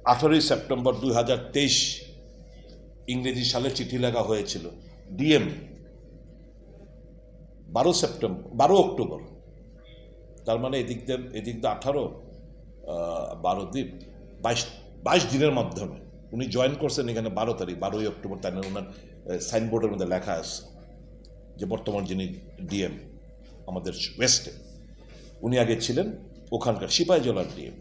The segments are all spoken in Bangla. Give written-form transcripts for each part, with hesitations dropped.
18 সেপ্টেম্বর 2023 ইংরেজি সালে চিঠি লেখা হয়েছিল। ডিএম 12 অক্টোবর, তার মানে এদিক দিয়ে 12 দিন 22 দিনের মাধ্যমে উনি জয়েন করছেন এখানে 12 তারিখ, 12 অক্টোবর। তাই না, ওনার সাইনবোর্ডের মধ্যে লেখা আছে যে বর্তমান যিনি ডিএম আমাদের ওয়েস্টে, উনি আগে ছিলেন ওখানকার সিপাহীজলার ডিএম।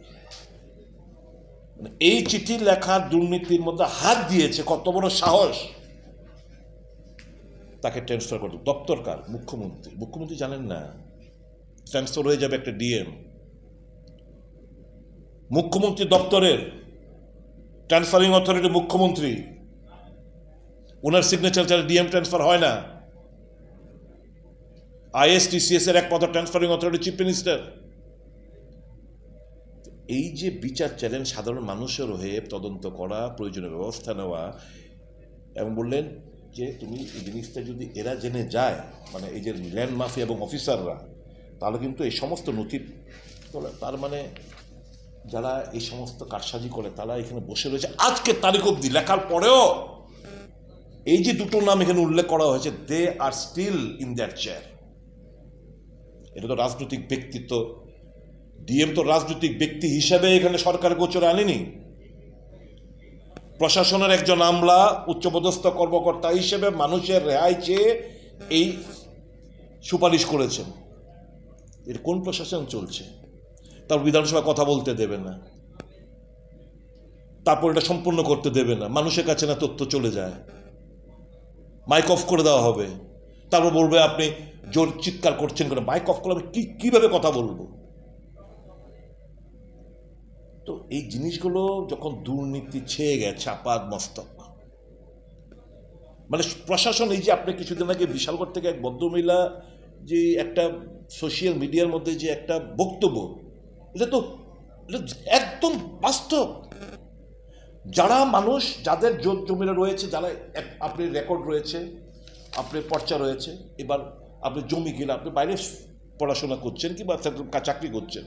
এই চিঠি লেখার দুর্নীতির মধ্যে হাত দিয়েছে, কত বড় সাহস তাকে ট্রান্সফার করতে। দপ্তর কার? মুখ্যমন্ত্রী জানেন না ট্রান্সফার হয়ে যাবে একটা ডিএম? মুখ্যমন্ত্রী দপ্তরের ট্রান্সফারিং অথরিটি মুখ্যমন্ত্রী, ওনার সিগনেচার ছাড়া ডিএম ট্রান্সফার হয় না। আইএসটিসিএস এর একমাত্র ট্রান্সফারিং অথরিটি চিফ মিনিস্টার। এই যে বিচার চ্যালেঞ্জ, সাধারণ মানুষের হয়ে তদন্ত করা, প্রয়োজনীয় ব্যবস্থা নেওয়া, এবং বললেন যে তুমি এই জিনিসটা যদি এরা জেনে যায়, মানে এই যে ল্যান্ড মাফিয়া এবং অফিসাররা, তাহলে কিন্তু এই সমস্ত নথি, তার মানে যারা এই সমস্ত কারসাজি করে তারা এখানে বসে রয়েছে আজকে তারিখ অবধি লেখার পরেও। এই যে দুটো নাম এখানে উল্লেখ করা হয়েছে, দে আর স্টিল ইন দ্যাট চেয়ার। এটা তো রাজনৈতিক ব্যক্তিত্ব। ডিএম তো রাজনৈতিক ব্যক্তি হিসেবে এখানে সরকার গোচরে আনেনি, প্রশাসনের একজন আমলা, উচ্চপদস্থ কর্মকর্তা হিসেবে মানুষের রেহাই চেয়ে এই সুপারিশ করেছেন। এর কোন প্রশাসন চলছে? তার বিধানসভা কথা বলতে দেবে না, তারপর এটা সম্পূর্ণ করতে দেবে না, মানুষের কাছে না তথ্য চলে যায়, মাইক অফ করে দেওয়া হবে, তারপর বলবে আপনি জোর চিৎকার করছেন কেন। মাইক অফ করলে আমি কিভাবে কথা বলবো? তো এই জিনিসগুলো যখন দুর্নীতি ছেয়ে গেছে আপাদ মস্তক, মানে প্রশাসন, এই যে আপনি কিছুদিন আগে বিশালগড় থেকে এক ভদ্রমহিলা যে একটা সোশ্যাল মিডিয়ার মধ্যে যে একটা বক্তব্য, এটা তো একদম বাস্তব। যারা মানুষ, যাদের জমিরা রয়েছে, যারা আপনি রেকর্ড রয়েছে, আপনার পর্চা রয়েছে, এবার আপনি জমি কিনে আপনি বাইরে পড়াশোনা করছেন কিংবা চাকরি করছেন,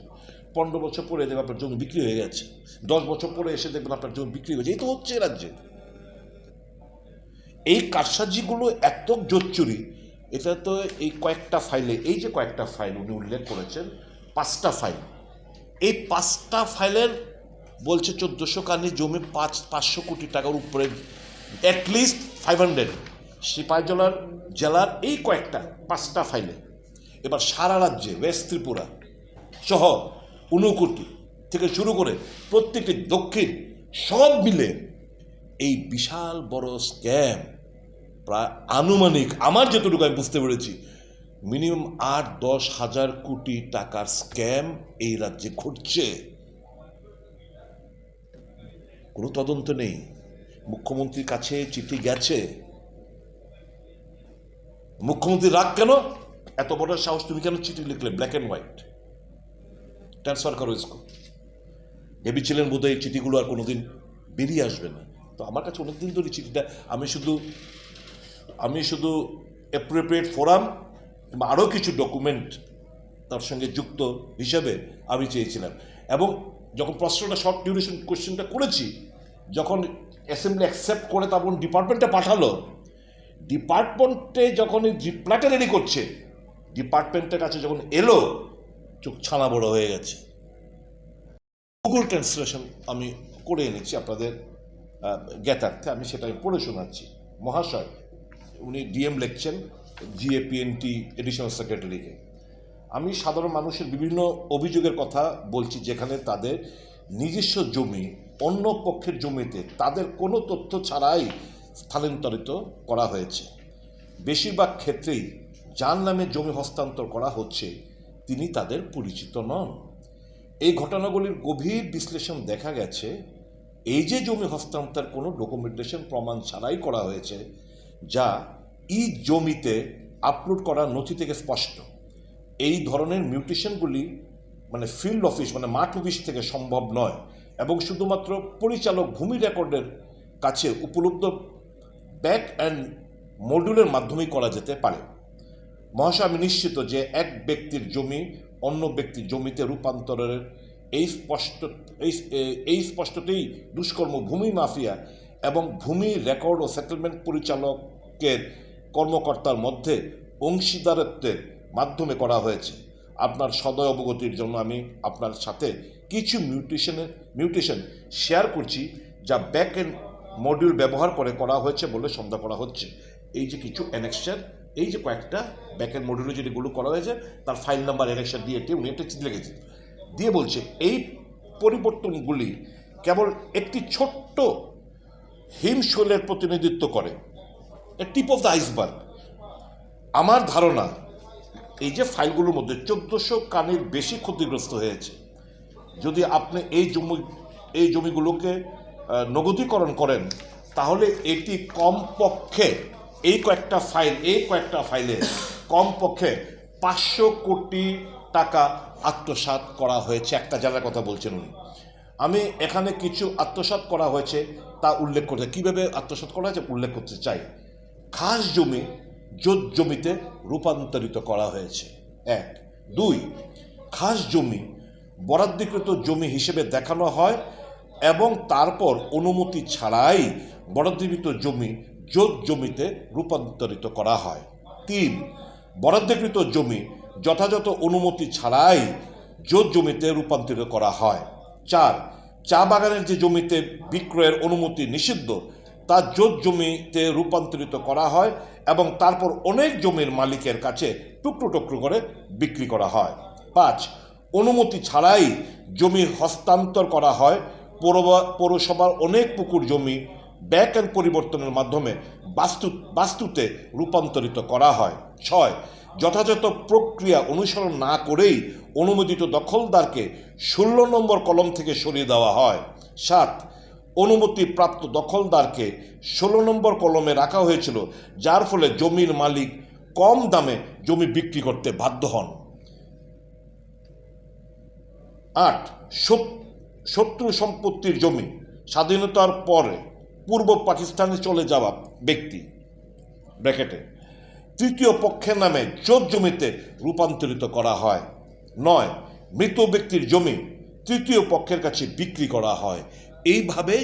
15 বছর পরে দেখবেন আপনার জমি বিক্রি হয়ে গেছে, 10 বছর পরে এসে দেখবেন আপনার জমি বিক্রি হয়ে গেছে। এই তো হচ্ছে রাজ্যে। এই কারসাজিগুলো এত জোচ্চুরি, এটা তো এই কয়েকটা ফাইলে, এই যে কয়েকটা ফাইল উনি উল্লেখ করেছেন, 5টা ফাইল, এই 5টা ফাইলের বলছে 1400 কানি জমি 500 কোটি টাকার উপরে, অ্যাটলিস্ট 500 সিপাহীজলার জেলার এই কয়েকটা 5টা ফাইলে। এবার সারা রাজ্যে ওয়েস্ট ত্রিপুরা সহ 59 থেকে শুরু করে প্রত্যেকটি দক্ষিণ, সব মিলে এই বিশাল বড় স্ক্যাম, প্রায় আনুমানিক আমার যতটুকু আমি বুঝতে পেরেছি মিনিমাম 8-10 হাজার কোটি টাকার স্ক্যাম এই রাজ্যে ঘটছে। কোনো তদন্ত নেই। মুখ্যমন্ত্রীর কাছে চিঠি গেছে, মুখ্যমন্ত্রী রাগ কেন? এত বড় সাহস, তুমি কেন চিঠি লিখলে ব্ল্যাক অ্যান্ড হোয়াইট, ট্রান্সফার করো ইসকো? ভেবেছিলেন বোধহয় এই চিঠিগুলো আর কোনোদিন বেরিয়ে আসবে না। তো আমার কাছে অনেকদিন ধরে চিঠিটা, আমি শুধু অ্যাপ্রোপ্রিয়েট ফোরাম কিংবা আরও কিছু ডকুমেন্ট তার সঙ্গে যুক্ত হিসেবে আমি চেয়েছিলাম। এবং যখন প্রশ্নটা শর্ট ডিউরেশন কোশ্চেনটা করেছি, যখন অ্যাসেম্বলি অ্যাকসেপ্ট করে তখন ডিপার্টমেন্টে পাঠালো, ডিপার্টমেন্টে যখন রিপ্লাইটা রেডি করছে, ডিপার্টমেন্টের কাছে যখন এলো, চোখ ছানা বড় হয়ে গেছে। গুগল ট্রান্সলেশন আমি করে এনেছি আপনাদের জ্ঞাতার্থে, আমি সেটা পড়ে শোনাচ্ছি। মহাশয়, উনি ডিএম লিখছেন জিএপিএনটি এডিশনাল সেক্রেটারিকে, আমি সাধারণ মানুষের বিভিন্ন অভিযোগের কথা বলছি, যেখানে তাদের নিজস্ব জমি অন্য পক্ষের জমিতে তাদের কোনো তথ্য ছাড়াই স্থানান্তরিত করা হয়েছে। বেশিরভাগ ক্ষেত্রেই যার নামে জমি হস্তান্তর করা হচ্ছে তিনি তাদের পরিচিত নন। এই ঘটনাগুলির গভীর বিশ্লেষণ দেখা গেছে, এই যে জমি হস্তান্তর কোনো ডকুমেন্টেশন প্রমাণ ছাড়াই করা হয়েছে, যা জমিতে আপলোড করা নথি থেকে স্পষ্ট। এই ধরনের মিউটেশনগুলি মানে ফিল্ড অফিস, মানে মাঠ অফিস থেকে সম্ভব নয় এবং শুধুমাত্র পরিচালক ভূমি রেকর্ডের কাছে উপলব্ধ ব্যাক অ্যান্ড মডিউলের মাধ্যমেই করা যেতে পারে। মহাশয়, আমি নিশ্চিত যে এক ব্যক্তির জমি অন্য ব্যক্তির জমিতে রূপান্তরের এই স্পষ্ট এই স্পষ্টতেই দুষ্কর্ম ভূমি মাফিয়া এবং ভূমি রেকর্ড ও সেটেলমেন্ট পরিচালকের কর্মকর্তার মধ্যে অংশীদারত্বের মাধ্যমে করা হয়েছে। আপনার সদয় অবগতির জন্য আমি আপনার সাথে কিছু মিউটেশন শেয়ার করছি, যা ব্যাক এন্ড মডিউল ব্যবহার করে করা হয়েছে বলে সন্দেহ করা হচ্ছে। এই যে কিছু অ্যানেক্সার, এই যে কয়েকটা ব্যাক এন্ড মডিউলে যেগুলো করা হয়েছে তার ফাইল নাম্বার অ্যানেক্সার দিয়ে উনি একটা চিঠি লিখেছে, দিয়ে বলছে এই পরিবর্তনগুলি কেবল একটি ছোট্ট হিমশৈলের প্রতিনিধিত্ব করে, এ টিপ অফ দ্য আইসবার্গ। আমার ধারণা এই যে ফাইলগুলোর মধ্যে 1400 কানের বেশি ক্ষতিগ্রস্ত হয়েছে। যদি আপনি এই জমিগুলোকে নগদীকরণ করেন, তাহলে এটি কমপক্ষে এই কয়েকটা ফাইলে কমপক্ষে 500 কোটি টাকা আত্মসাৎ করা হয়েছে। একটা জেলার কথা বলছেন উনি। আমি এখানে কিছু আত্মসাৎ করা হয়েছে তা উল্লেখ করতে, কীভাবে আত্মসাৎ করা হয়েছে উল্লেখ করতে চাই। খাস জমি জোত জমিতে রূপান্তরিত করা হয়েছে, 1। 2, খাস জমি বরাদ্দকৃত জমি হিসেবে দেখানো হয় এবং তারপর অনুমতি ছাড়াই বরাদ্দকৃত জমি জোত জমিতে রূপান্তরিত করা হয়। 3, বরাদ্দকৃত জমি যথাযথ অনুমতি ছাড়াই জোত জমিতে রূপান্তরিত করা হয়। 4, চা বাগানের যে জমিতে বিক্রয়ের অনুমতি নিষিদ্ধ তা জোত জমিতে রূপান্তরিত করা হয় এবং তারপর অনেক জমির মালিকের কাছে টুকরো টুকরো করে বিক্রি করা হয়। 5, অনুমতি ছাড়াই জমি হস্তান্তর করা হয়। পৌরসভার অনেক পুকুর জমি ব্যাক এন্ড পরিবর্তনের মাধ্যমে বাস্তুতে রূপান্তরিত করা হয়। 6, যথাযথ প্রক্রিয়া অনুসরণ না করেই অনুমোদিত দখলদারকে 16 নম্বর কলম থেকে সরিয়ে দেওয়া হয়। 7, অনুমতিপ্রাপ্ত দখলদারকে 16 নম্বর কলমে রাখা হয়েছিল, যার ফলে জমির মালিক কম দামে জমি বিক্রি করতে বাধ্য হন। 8, শত্রু সম্পত্তির জমি স্বাধীনতার পরে পূর্ব পাকিস্তানে চলে যাওয়া ব্যক্তি ব্র্যাকেটে তৃতীয় পক্ষের নামে জোত জমিতে রূপান্তরিত করা হয়। 9, মৃত ব্যক্তির জমি তৃতীয় পক্ষের কাছে বিক্রি করা হয়। এইভাবে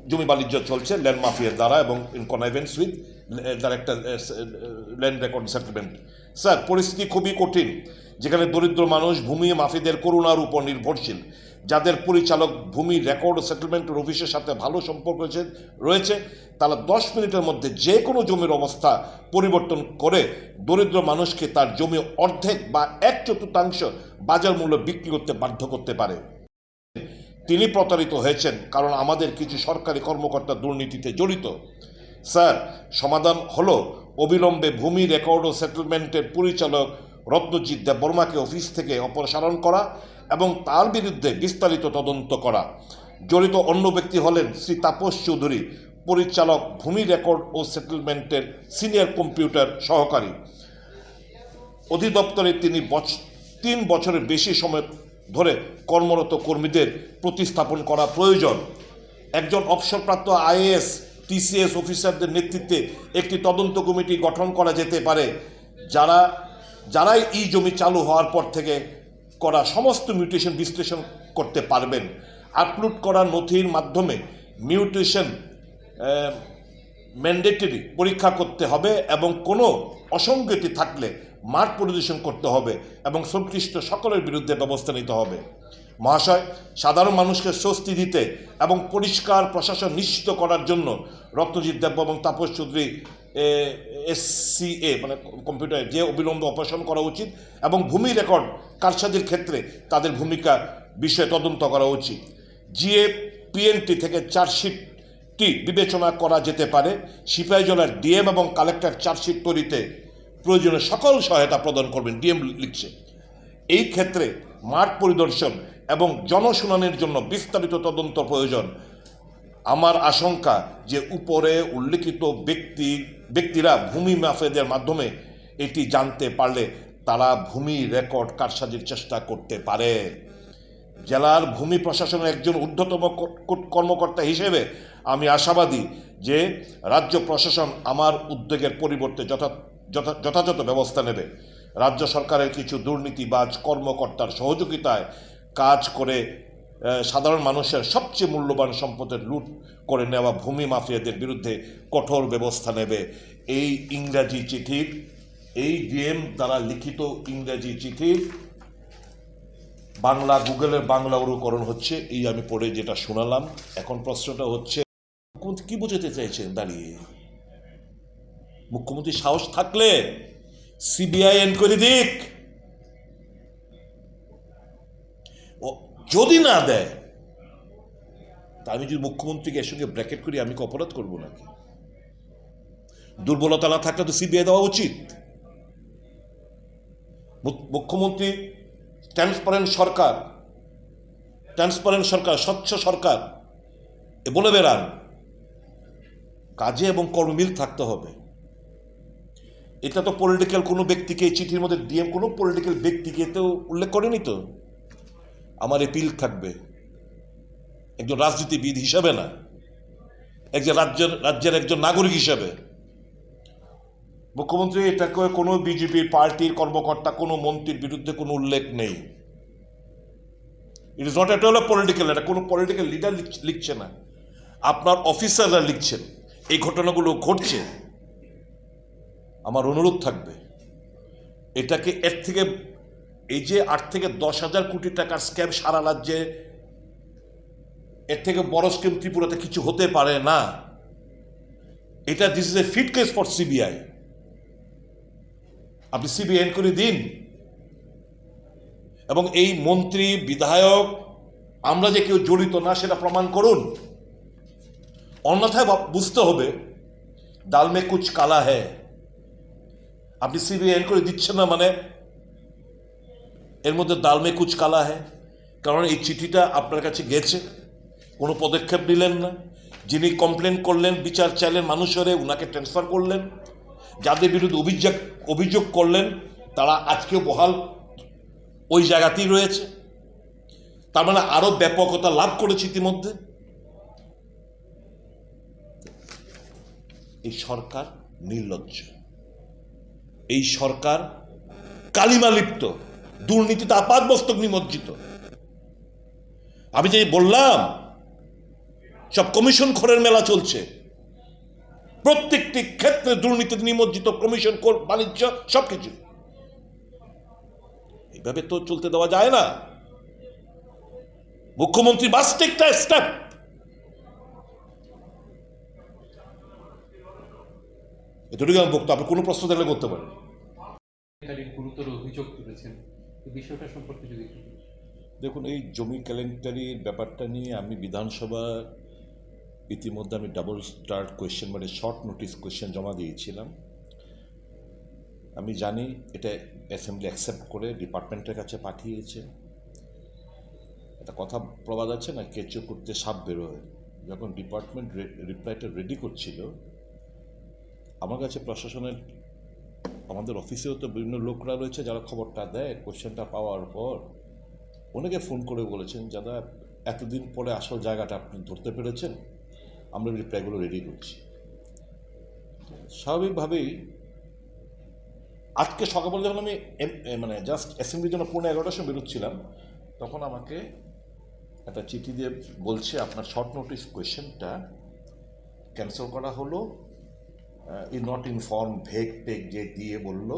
জমি বাণিজ্য চলছে ল্যান্ড মাফিয়ার দ্বারা এবং in connivance with director land record settlement. Sir, পরিস্থিতি খুবই কঠিন, যেখানে দরিদ্র মানুষ ভূমি মাফিদের করুণার উপর নির্ভরশীল। যাদের পরিচালক ভূমি রেকর্ড ও সেটেলমেন্টের অফিসের সাথে ভালো সম্পর্ক রয়েছে, তারা 10 মিনিটের মধ্যে যে কোনো জমির অবস্থা পরিবর্তন করে দরিদ্র মানুষকে তার জমি অর্ধেক বা 1/4 বাজার মূল্য বিক্রি করতে বাধ্য করতে পারে। তিনি প্রতারিত হয়েছেন কারণ আমাদের কিছু সরকারি কর্মকর্তা দুর্নীতিতে জড়িত। স্যার, সমাধান হলো অবিলম্বে ভূমি রেকর্ড ও সেটেলমেন্টের পরিচালক রত্নজিৎ দেববর্মাকে অফিস থেকে অপসারণ করা এবং তার বিরুদ্ধে বিস্তারিত তদন্ত করা। জড়িত অন্য ব্যক্তি হলেন শ্রী তাপস চৌধুরী, পরিচালক ভূমি রেকর্ড ও সেটেলমেন্টের সিনিয়র কম্পিউটার সহকারী। অধিদপ্তরে তিনি 3 বছরের বেশি সময় ধরে কর্মরত কর্মীদের প্রতিস্থাপন করা প্রয়োজন। একজন অবসরপ্রাপ্ত আইএএস টিসিএস অফিসারদের নেতৃত্বে একটি তদন্ত কমিটি গঠন করা যেতে পারে, যারাই এই জমি চালু হওয়ার পর থেকে করা সমস্ত মিউটেশন বিশ্লেষণ করতে পারবেন। আপলোড করা নথির মাধ্যমে মিউটেশন ম্যান্ডেটরি পরীক্ষা করতে হবে এবং কোনো অসঙ্গতি থাকলে মাঠ পরিদর্শন করতে হবে এবং সংশ্লিষ্ট সকলের বিরুদ্ধে ব্যবস্থা নিতে হবে। মহাশয়, সাধারণ মানুষকে স্বস্তি দিতে এবং পরিষ্কার প্রশাসন নিশ্চিত করার জন্য রত্নজিৎ দেব এবং তাপস চৌধুরী SCA মানে কম্পিউটার যে অবিলম্বে অপসারণ করা উচিত এবং ভূমি রেকর্ড কারসাজির ক্ষেত্রে তাদের ভূমিকা বিষয়ে তদন্ত করা উচিত। GAPNT থেকে চার্জশিটটি বিবেচনা করা যেতে পারে। সিপাহীজলার ডিএম এবং কালেক্টর চার্জশিট তৈরিতে প্রয়োজনীয় সকল সহায়তা প্রদান করবেন, ডিএম লিখছে। এই ক্ষেত্রে মাঠ পরিদর্শন এবং জনশুনানির জন্য বিস্তারিত তদন্ত প্রয়োজন। আমার আশঙ্কা যে উপরে উল্লেখিত ব্যক্তিরা ভূমি মাফিয়াদের মাধ্যমে এটি জানতে পারলে তারা ভূমি রেকর্ড কারসাজির চেষ্টা করতে পারে। জেলার ভূমি প্রশাসনের একজন ঊর্ধ্বতম কর্মকর্তা হিসেবে আমি আশাবাদী যে রাজ্য প্রশাসন আমার উদ্যোগের পরিবর্তে যথাযথ ব্যবস্থা নেবে। রাজ্য সরকারের কিছু দুর্নীতিবাজ কর্মকর্তার সহযোগিতায় কাজ করে সাধারণ মানুষের সবচেয়ে মূল্যবান সম্পদের লুট করে নেওয়া ভূমি মাফিয়াদের বিরুদ্ধে কঠোর ব্যবস্থা নেবে। এই ইংরাজি চিঠির, এই ডিএম দ্বারা লিখিত ইংরাজি চিঠির বাংলা, গুগলের বাংলা অনুকরণ হচ্ছে, এই আমি পড়ে যেটা শোনালাম। এখন প্রশ্নটা হচ্ছে, মুখ্যমন্ত্রী কি বোঝাতে চাইছেন দাঁড়িয়ে? মুখ্যমন্ত্রী সাহস থাকলে সিবিআই এনকোয়ারি দিক, যদি না দেয় তা আমি যদি মুখ্যমন্ত্রীকে এর সঙ্গে ব্র্যাকেট করি, আমি কি অপরাধ করবো নাকি? দুর্বলতা না থাকলে তো সিবিআই দেওয়া উচিত। মুখ্যমন্ত্রী ট্রান্সপারেন্ট সরকার, স্বচ্ছ সরকার বলে বেড়ান, কাজে এবং কর্মে মিল থাকতে হবে। এটা তো পলিটিক্যাল কোনো ব্যক্তিকে, চিঠির মধ্যে ডিএম কোনো পলিটিক্যাল ব্যক্তিকে তো উল্লেখ করেনি। তো আমার এপিল থাকবে একজন রাজনীতিবিদ হিসাবে না, একজন রাজ্যের একজন নাগরিক হিসাবে। মুখ্যমন্ত্রী এটাকে কোনো বিজেপির পার্টির কর্মকর্তা, কোনো মন্ত্রীর বিরুদ্ধে কোনো উল্লেখ নেই। It is not at all political, এটা কোনো পলিটিক্যাল লিডার লিখছে না, আপনার অফিসাররা লিখছেন। এই ঘটনাগুলো ঘটছে। আমার অনুরোধ থাকবে এটাকে এর থেকে, এই যে 8 থেকে 10,000 কোটি টাকার স্ক্যাম সারা রাজ্যে, এর থেকে বড় স্ক্যাম ত্রিপুরাতে কিছু হতে পারে না। এটা this is a fit case for CBI. আপনি সিবিআই এনকোয়ারি দিন এবং এই মন্ত্রী, বিধায়ক, আমরা যে কেউ জড়িত না সেটা প্রমাণ করুন। অন্যথায় বুঝতে হবে ডাল মে কুছ কালা হ্যায়। আপনি সিবিআই এনকোয়ারি দিচ্ছেন না মানে এর মধ্যে ডাল মে কুছ কালা হ্যায়। কারণ এই চিঠিটা আপনার কাছে গেছে, কোনো পদক্ষেপ নিলেন না। যিনি কমপ্লেন করলেন, বিচার চাইলেন মানুষের, উনাকে ট্রান্সফার করলেন। যাদের বিরুদ্ধে অভিযোগ করলেন তারা আজকেও বহাল ওই জায়গাতেই রয়েছে। তার মানে আরো ব্যাপকতা লাভ করেছে ইতিমধ্যে। এই সরকার নির্লজ্জ, এই সরকার কালিমা লিপ্ত, দুর্নীতিতে আপাদমস্তক নিমজ্জিত। আমি যে বললাম সব কমিশন খোরের মেলা চলছে, প্রত্যেকটি ক্ষেত্রে দুর্নীতিতে নিমজ্জিত, কমিশন খোর, বাণিজ্য, সবকিছু। এইভাবে তো চলতে দেওয়া যায় না। মুখ্যমন্ত্রী মাস্ট টেক দ্য স্টেপ। এটুকু আমি বক্তব্য, আপনি কোনো প্রশ্ন থাকলে করতে পারেন। গুরুতর অভিযোগ তুলেছেন, এই বিষয়টা সম্পর্কে যদি দেখুন, এই জমি কেলেঙ্কারির ব্যাপারটা নিয়ে আমি বিধানসভা ইতিমধ্যে আমি ডাবল স্টার্ট কোয়েশ্চেন, মানে শর্ট নোটিস কোয়েশ্চেন জমা দিয়েছিলাম। আমি জানি এটা অ্যাসেম্বলি অ্যাকসেপ্ট করে ডিপার্টমেন্টের কাছে পাঠিয়েছে। একটা কথা প্রবাদ আছে না, কেঁচো করতে সাপ বেরোয়। যখন ডিপার্টমেন্ট রিপ্লাইটা রেডি করছিল, আমার কাছে প্রশাসনের, আমাদের অফিসেও তো বিভিন্ন লোকরা রয়েছে যারা খবরটা দেয়। কোয়েশ্চেনটা পাওয়ার পর অনেকে ফোন করে বলেছেন, দাদা এতদিন পরে আসল জায়গাটা আপনি ধরতে পেরেছেন, আমরা রিপ্লাইগুলো রেডি করছি। স্বাভাবিকভাবেই আজকে সকালবেলা যখন আমি মানে জাস্ট অ্যাসেম্বলির জন্য 11:15টার সময় বেরোচ্ছিলাম, তখন আমাকে একটা চিঠি দিয়ে বলছে আপনার শর্ট নোটিস কোয়েশ্চেনটা ক্যান্সেল করা হলো, is not informed, vague take যে দিয়ে বললো,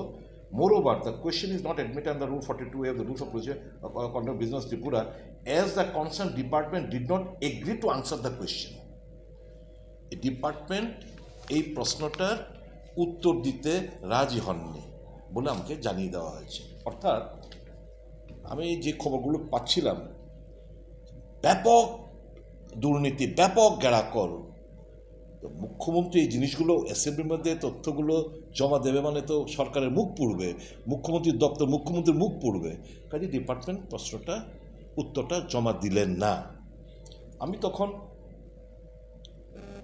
moreover the question is not admitted under rule 42A of the rules of procedure of conduct business Tripura, as the concerned department did not agree to answer the question. এই ডিপার্টমেন্ট এই প্রশ্নটার উত্তর দিতে রাজি হননি বলে আমাকে জানিয়ে দেওয়া হয়েছে। অর্থাৎ আমি যে খবরগুলো পাচ্ছিলাম, ব্যাপক দুর্নীতি, ব্যাপক গেড়াকল। মুখ্যমন্ত্রী এই জিনিসগুলো অ্যাসেম্বলির মধ্যে তথ্যগুলো জমা দেবে মানে তো সরকারের মুখ পুড়বে, মুখ্যমন্ত্রীর দপ্তর, মুখ্যমন্ত্রীর মুখ পুড়বে। কাজে ডিপার্টমেন্ট উত্তরটা জমা দিলেন না। আমি তখন,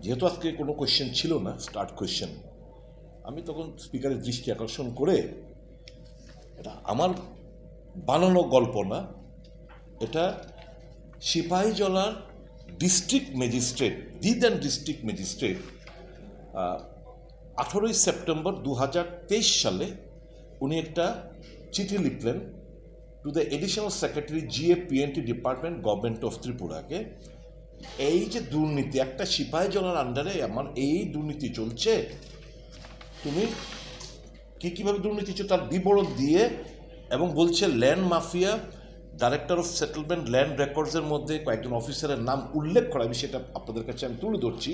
যেহেতু আজকে কোনো কোয়েশ্চেন ছিল না, স্টার্ট কোয়েশ্চেন, আমি তখন স্পিকারের দৃষ্টি আকর্ষণ করে, এটা আমার বানানো গল্প না, এটা সিপাহীজলার ডিস্ট্রিক্ট ম্যাজিস্ট্রেট, দিদান ডিস্ট্রিক্ট ম্যাজিস্ট্রেট 18 সেপ্টেম্বর 2023 সালে উনি একটা চিঠি লিখলেন to the additional secretary GAPNT department government of ত্রিপুরাকে, এই যে দুর্নীতি, একটা সিপাহী জনের আন্ডারে আমার এই দুর্নীতি চলছে, তুমি কীভাবে দুর্নীতি চলছে তার বিবরণ দিয়ে, এবং বলছে land mafia, director of settlement land রেকর্ডসের মধ্যে কয়েকজন অফিসারের নাম উল্লেখ করা, আমি সেটা আপনাদের কাছে আমি তুলে ধরছি,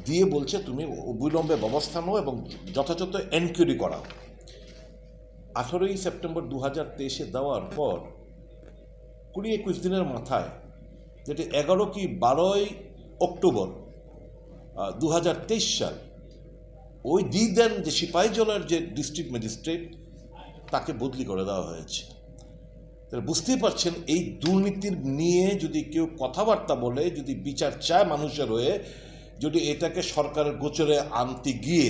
দিয়ে বলছে তুমি অবিলম্বে ব্যবস্থা নাও এবং যথাযথ এনকোয়ারি করাও। 18ই সেপ্টেম্বর 2023 দেওয়ার পর 20-21 দিনের মাথায়, যেটি 11 কি 12ই অক্টোবর 2023 সাল, ওই দেন যে সিপাহীজলার যে ডিস্ট্রিক্ট ম্যাজিস্ট্রেট, তাকে বদলি করে দেওয়া হয়েছে। তাহলে বুঝতেই পারছেন, এই দুর্নীতির নিয়ে যদি কেউ কথাবার্তা বলে, যদি বিচার চায় মানুষের হয়ে, যদি এটাকে সরকারের গোচরে আনতে গিয়ে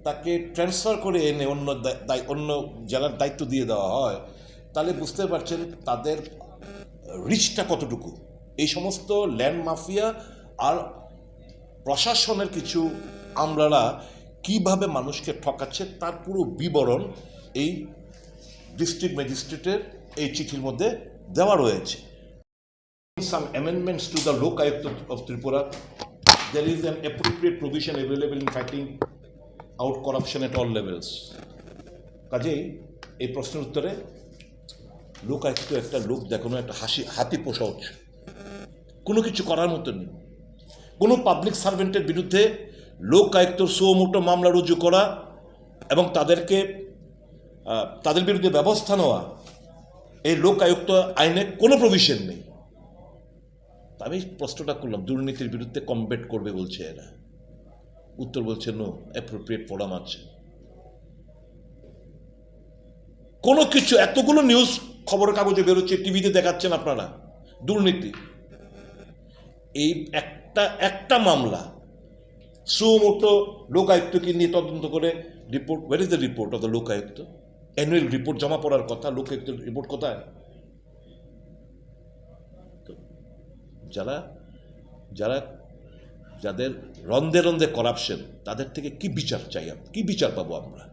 তাকে ট্রান্সফার করে এনে অন্য জেলার দায়িত্ব দিয়ে দেওয়া হয়, তাহলে বুঝতে পারছেন তাদের রিচটা কতটুকু। এই সমস্ত ল্যান্ড মাফিয়া আর প্রশাসনের কিছু আমলারা কিভাবে মানুষকে ঠকাচ্ছে তার পুরো বিবরণ এই ডিস্ট্রিক্ট ম্যাজিস্ট্রেটের এই চিঠির মধ্যে দেওয়া রয়েছে। Some amendments to the Lokayukt of Tripura, there is an appropriate provision available in fighting out corruption at all levels. কাজেই এই প্রশ্নের উত্তরে লোকায়ুক্ত একটা লোক দেখানো, একটা হাতি পোষা হচ্ছে, কোনো কিছু করার মতো নেই। কোনো পাবলিক সার্ভেন্টের বিরুদ্ধে লোকায়ুক্তর সুমোটো মামলা রুজু করা এবং তাদের বিরুদ্ধে ব্যবস্থা নেওয়া, এই লোকায়ুক্ত আইনে কোনো প্রভিশন নেই। আমি প্রশ্নটা করলাম, দুর্নীতির বিরুদ্ধে কমব্যাট করবে বলছে এরা, উত্তর বলছে নো অ্যাপ্রোপ্রিয়েট ফোরাম আছে। কোনো কিছু, এতগুলো নিউজ খবরের কাগজে বেরোচ্ছে, টিভিতে দেখাচ্ছেন আপনারা দুর্নীতি, এই একটা মামলা সুমোটো লোকায়ুক্তকে নিয়ে তদন্ত করে report, where is the report of the Lokayukta? Annual report জমা পড়ার কথা, লোকায়ুক্তের রিপোর্ট কোথায়? যাদের রন্ধে রন্ধে করাপশন, তাদের থেকে কি বিচার চাই, কি বিচার পাবো আমরা?